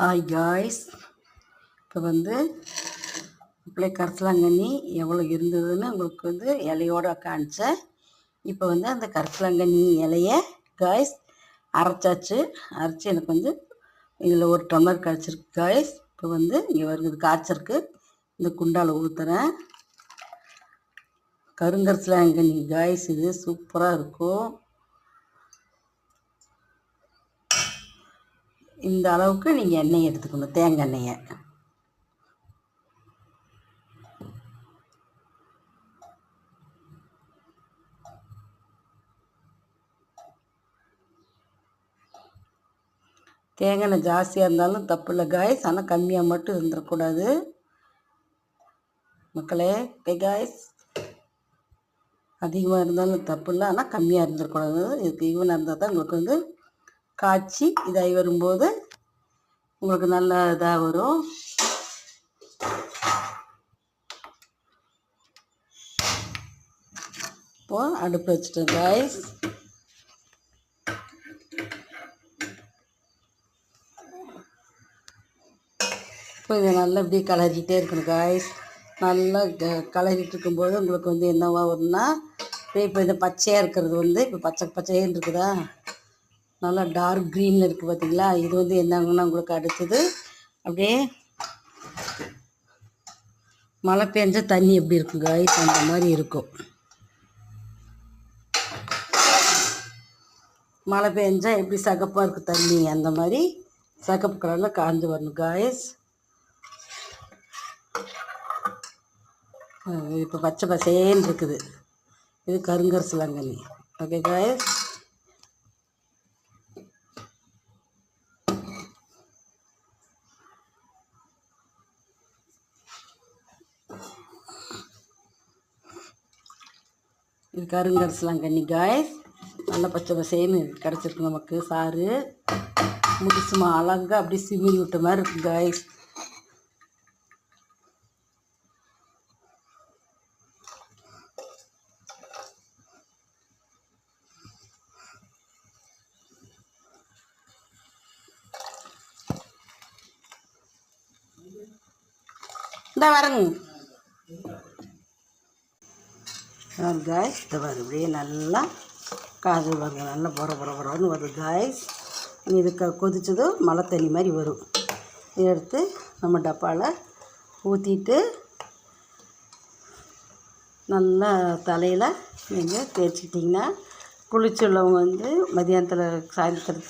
Hi guys, இப்போ இப்படியே கரிசலாங்கண்ணி எவ்வளோ இருந்ததுன்னு உங்களுக்கு இலையோட காமிச்சேன். இப்போ அந்த கரிசலாங்கண்ணி இலையை காய்ஸ் அரைச்சாச்சு. அரைச்சி எனக்கு இதில் ஒரு டம்ளர் கிடச்சிருக்கு காய்ஸ். இப்போ இங்கே வருது காய்ச்சருக்கு. இந்த குண்டால் ஊற்றுறேன். கருங்கரிசலாங்கண்ணி காய்ஸ், இது சூப்பராக இருக்கும். இந்த அளவுக்கு நீங்கள் எண்ணெய் எடுத்துக்கணும், தேங்காய் எண்ணெயை. தேங்காய் எண்ணெய் ஜாஸ்தியாக இருந்தாலும் தப்பு இல்லை காய்ஸ், ஆனால் கம்மியாக மட்டும் இருந்துடக்கூடாது மக்களே. காய்ஸ் அதிகமாக இருந்தாலும் தப்பு இல்லை, ஆனால் கம்மியாக இருந்துடக்கூடாது. இதுக்கு ஈவனாக இருந்தால் தான் உங்களுக்கு காய்ச்சி இதாகி வரும்போது உங்களுக்கு நல்ல இதாக வரும். இப்போது அடுப்பு வச்சுட்டேன் காய்ஸ். இப்போ இதை நல்லா இப்படி கலரிக்கிட்டே இருக்கணும் காய்ஸ். நல்லா கலரிட்டு இருக்கும்போது உங்களுக்கு என்னவா வரும்னா, இப்போ இந்த பச்சையாக இருக்கிறது இப்போ பச்சைன்னு இருக்குதா, நல்லா டார்க் க்ரீனில் இருக்குது பார்த்தீங்களா. இது என்னங்கன்னா உங்களுக்கு அடுத்தது அப்படியே மழை பெஞ்ச தண்ணி எப்படி இருக்கும் காய்ஸ், அந்த மாதிரி இருக்கும். மழை பெஞ்சால் எப்படி சகப்பாக இருக்குது தண்ணி, அந்த மாதிரி சகப்பு கலரில் காய்ஞ்சு வரணும் காய்ஸ். இப்போ பச்சை பசேன்னு இருக்குது. இது கருங்கரிசலாங்கண்ணி. ஓகே காய்ஸ், இது கருங்கரிசலாங்கண்ணி காய்ஸ். நல்லா பச்சை பசேன்னு கிடச்சிருக்கு நமக்கு சாறு. முடிச்சுமா அழகாக அப்படி சிமிழ் விட்ட மாதிரி இருக்குது காய்ஸ். இந்த வரங்க காய்ஸ், இந்த வரும் இப்படியே நல்லா காய்ச்சல் பாருங்க, நல்லா பொறன்னு வருது காய்ஸ். இது கொதிச்சதும் மழை தண்ணி மாதிரி வரும். இதை எடுத்து நம்ம டப்பாவில் ஊற்றிட்டு நல்லா தலையில் நீங்கள் தேய்ச்சிக்கிட்டிங்கன்னா, குளிச்சுள்ளவங்க மதியானத்தில் சாயந்தரத்துக்கு